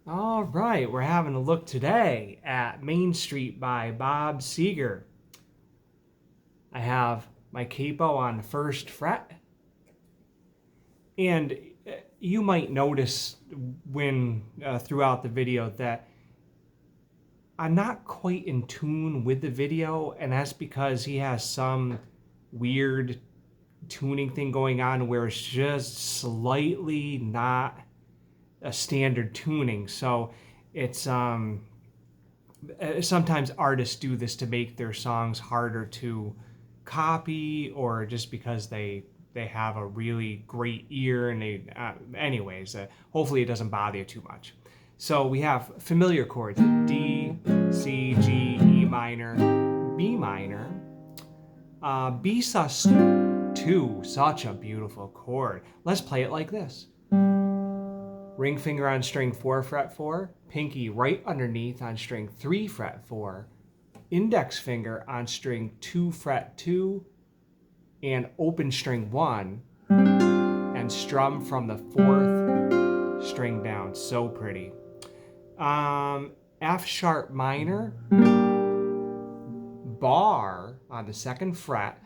All right, we're having a look today at Mainstreet by Bob Seger. I have my capo on the first fret. And you might notice when throughout the video that I'm not quite in tune with the video, and that's because he has some weird tuning thing going on where it's just slightly not a standard tuning. So it's sometimes artists do this to make their songs harder to copy, or just because they have a really great ear, and they hopefully it doesn't bother you too much. So we have familiar chords: D, C, G, E minor, B minor, B sus2, such a beautiful chord. Let's play it like this. Ring finger on string 4 fret 4, pinky right underneath on string 3 fret 4, index finger on string 2 fret 2, and open string 1, and strum from the 4th string down. So pretty. F sharp minor, bar on the 2nd fret,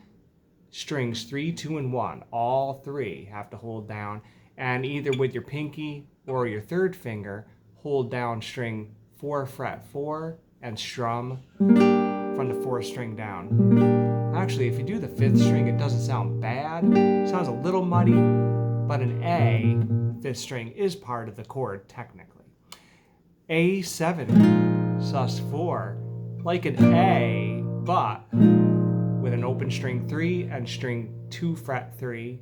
strings 3, 2, and 1. All 3 have to hold down, and either with your pinky or your 3rd finger, hold down string 4 fret 4 and strum from the 4th string down. Actually, if you do the 5th string, it doesn't sound bad. It sounds a little muddy, but an A, 5th string, is part of the chord technically. A7, sus4, like an A, but with an open string 3 and string 2 fret 3,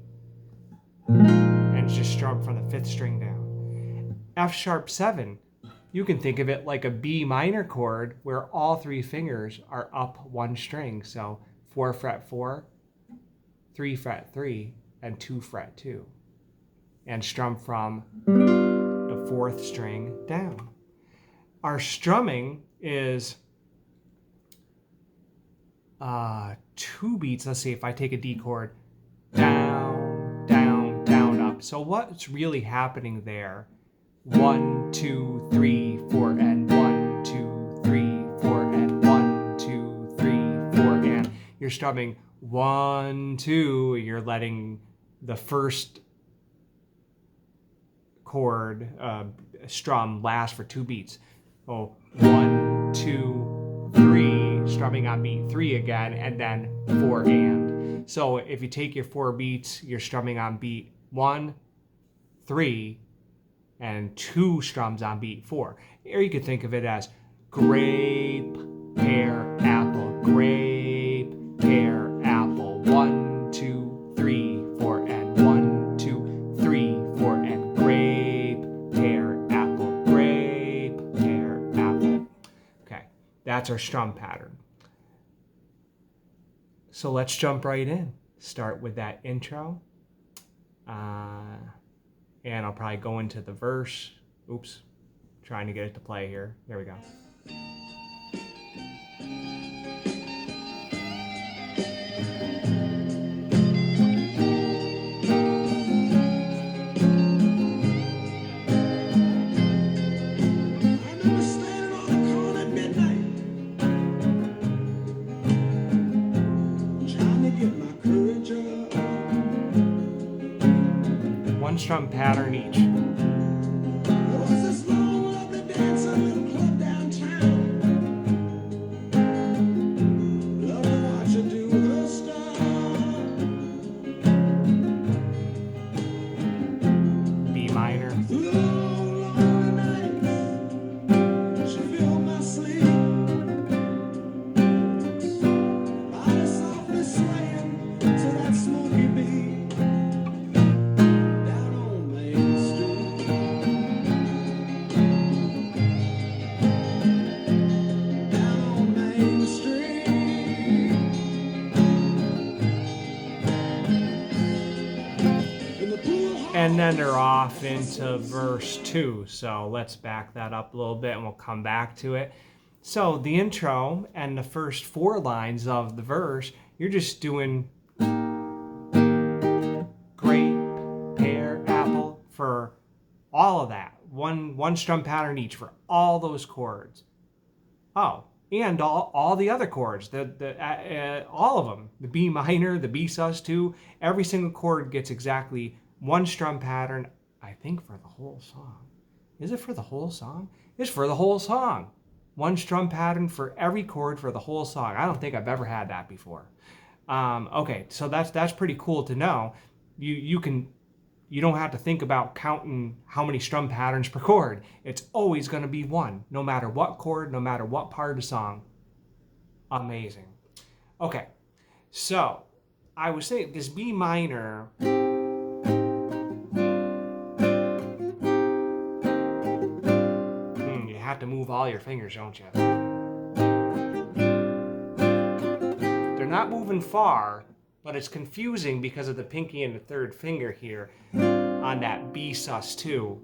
and just strum from the 5th string down. F sharp 7, you can think of it like a B minor chord where all 3 fingers are up 1 string. So 4 fret 4, 3 fret 3, and 2 fret 2. And strum from the 4th string down. Our strumming is 2 beats. Let's see, if I take a D chord, down, down, down, up. So what's really happening there? 1, 2, 3, 4, and 1, 2, 3, 4, and 1, 2, 3, 4, and you're strumming 1, 2. You're letting the first chord strum last for 2 beats. Oh, 1, 2, 3, strumming on beat 3 again, and then 4 and. So if you take your 4 beats, you're strumming on beat 1, 3, and 2 strums on beat 4. Or you could think of it as grape, pear, apple, grape, pear, apple, 1, 2, 3, 4, and 1, 2, 3, 4, and grape, pear, apple, grape, pear, apple. Okay, that's our strum pattern. So let's jump right in. Start with that intro. And I'll probably go into the verse. Oops, trying to get it to play here. There we go. One strum pattern each. B minor. And then they're off into verse 2. So let's back that up a little bit and we'll come back to it. So the intro and the first 4 lines of the verse, you're just doing grape, pear, apple for all of that. one strum pattern each for all those chords. Oh, and all the other chords, all of them, the B minor, the B sus2, every single chord gets exactly one strum pattern, I think for the whole song. Is it for the whole song? It's for the whole song. One strum pattern for every chord for the whole song. I don't think I've ever had that before. Okay, so that's pretty cool to know. You don't have to think about counting how many strum patterns per chord. It's always going to be one, no matter what chord, no matter what part of the song. Amazing. Okay, so I was saying this B minor. You have to move all your fingers, don't you? They're not moving far, but it's confusing because of the pinky and the third finger here on that B sus2.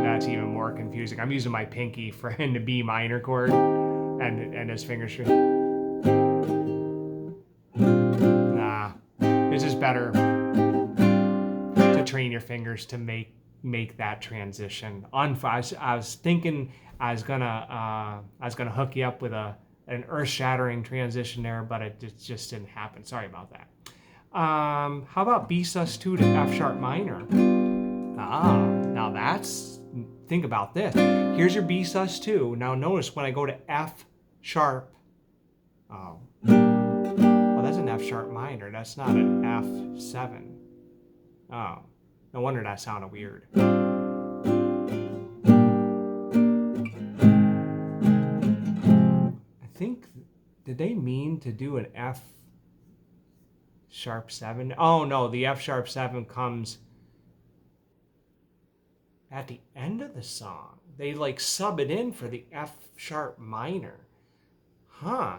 That's even more confusing. I'm using my pinky for in the B minor chord and his finger string. Nah, this is better to train your fingers to make that transition. I was thinking I was gonna hook you up with an earth-shattering transition there, but it just didn't happen. Sorry about that. How about B sus2 to F sharp minor? Now think about this. Here's your B sus2. Now notice when I go to F sharp. Oh, that's an F sharp minor. That's not an F7. Oh, no wonder that sounded weird. Did they mean to do an F sharp 7? Oh no, the F sharp 7 comes at the end of the song. They like sub it in for the F sharp minor. Huh.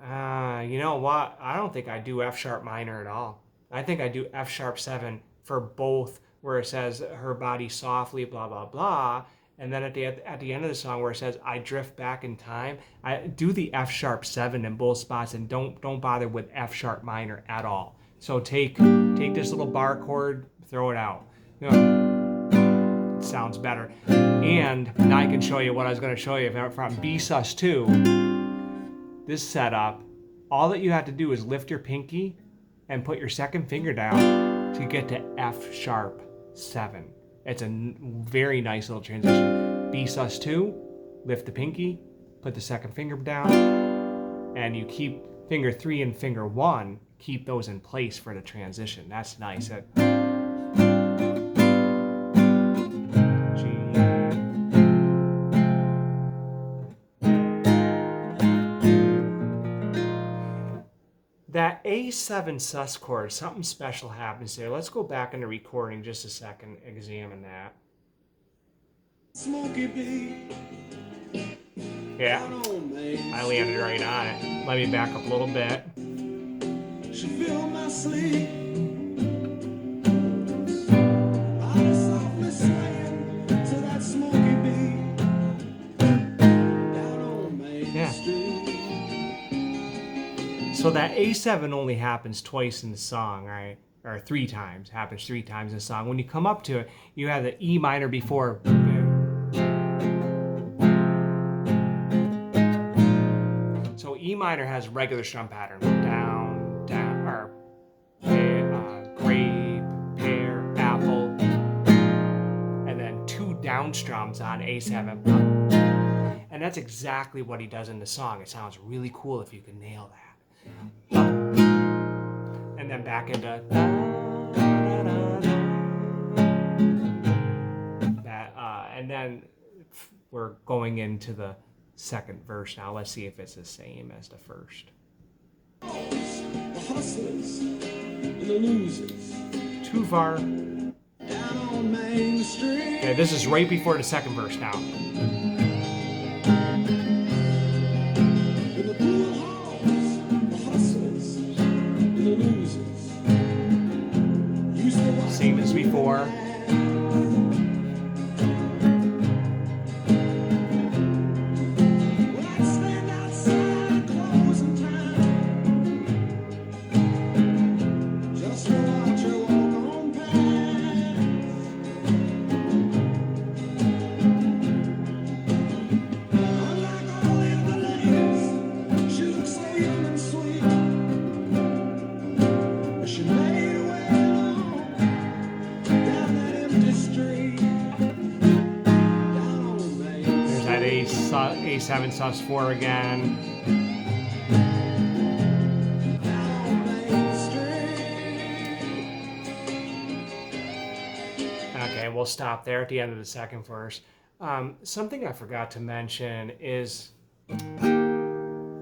You know what? I don't think I do F sharp minor at all. I think I do F sharp 7 for both, where it says her body softly, blah, blah, blah. And then at the end of the song where it says, I drift back in time, I do the F sharp 7 in both spots and don't bother with F sharp minor at all. So take this little bar chord, throw it out. You know, it sounds better. And now I can show you what I was going to show you from B sus2. This setup, all that you have to do is lift your pinky and put your second finger down to get to F sharp 7. It's a very nice little transition. B sus2, lift the pinky, put the second finger down, and you keep finger 3 and finger 1, keep those in place for the transition. That's nice. That A7 sus chord, something special happens there. Let's go back in the recording just a second, examine that. Yeah, I landed right on it. Let me back up a little bit. Yeah. So that A7 only happens twice in the song, right? Or 3 times. Happens 3 times in the song. When you come up to it, you have the E minor before. So E minor has regular strum pattern. Down, down, or grape, pear, apple. And then 2 down strums on A7. And that's exactly what he does in the song. It sounds really cool if you can nail that. And then back into that, and then we're going into the second verse now. Let's see if it's the same as the first. The hustlers and the losers. Too far. Down on Mainstreet. Okay, this is right before the second verse now. Same as before. She made her way along down that empty street. Down on Main There's that Street. A7 sus4 again. Down on Main Street. Okay, we'll stop there at the end of the second verse. Something I forgot to mention is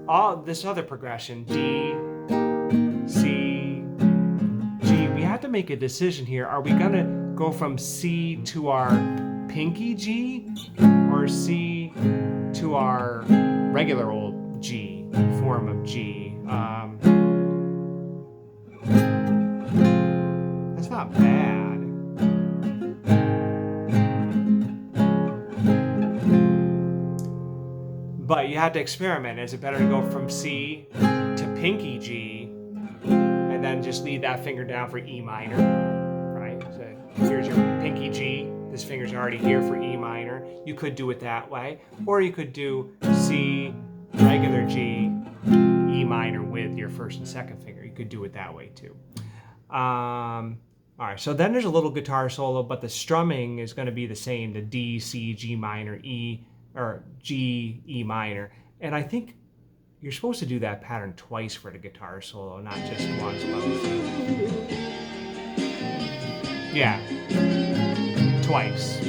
all this other progression, D, C, G. We have to make a decision here. Are we gonna go from C to our pinky G, or C to our regular old G form of G? That's not bad. But you have to experiment. Is it better to go from C to pinky G and then just leave that finger down for E minor, right? So here's your pinky G. This finger's already here for E minor. You could do it that way. Or you could do C, regular G, E minor with your first and second finger. You could do it that way too. All right, so then there's a little guitar solo, but the strumming is going to be the same, the D, C, G minor, E, or G, E minor. And I think you're supposed to do that pattern twice for the guitar solo, not just once. But yeah, twice.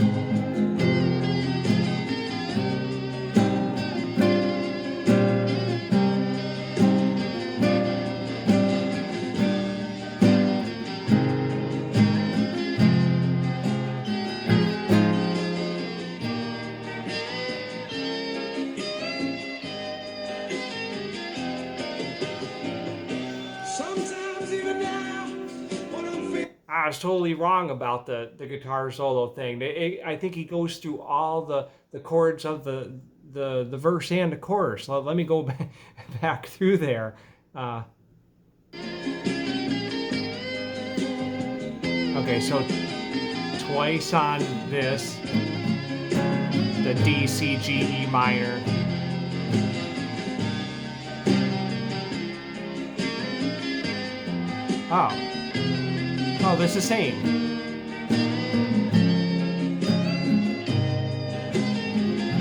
Sometimes even now, when I'm feeling I was totally wrong about the guitar solo thing. I think he goes through all the chords of the verse and the chorus. Let me go back through there. Okay, so twice on this, the D, C, G, E minor. Oh, this is the same.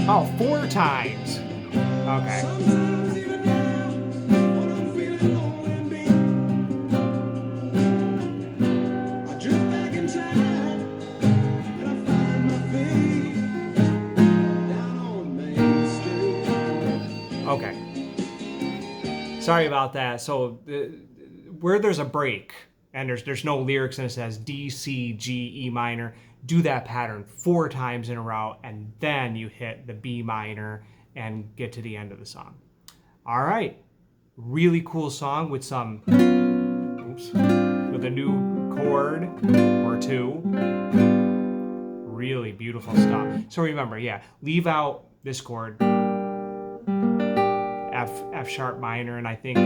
Oh, 4 times. Okay. Sometimes even now, when I'm feeling lonely and beat, I drift back in time and I find my feet down on Main Street. Okay. Sorry about that. So where there's a break and there's no lyrics and it says D, C, G, E minor, do that pattern 4 times in a row, and then you hit the B minor and get to the end of the song. All right. Really cool song with some, with a new chord or 2. Really beautiful stuff. So remember, yeah, leave out this chord, F sharp minor, and I think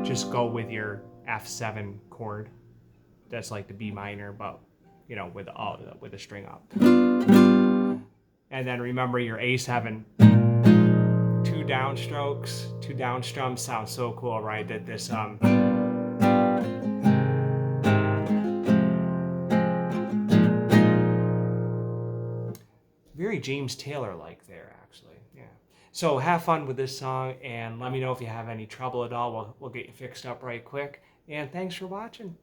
just go with your F7 chord. That's like the B minor, but you know, with a string up. And then remember your A7, 2 downstrokes, 2 downstrums. Sounds so cool, right? That this very James Taylor like there, actually. Yeah. So have fun with this song, and let me know if you have any trouble at all. We'll get you fixed up right quick. And thanks for watching.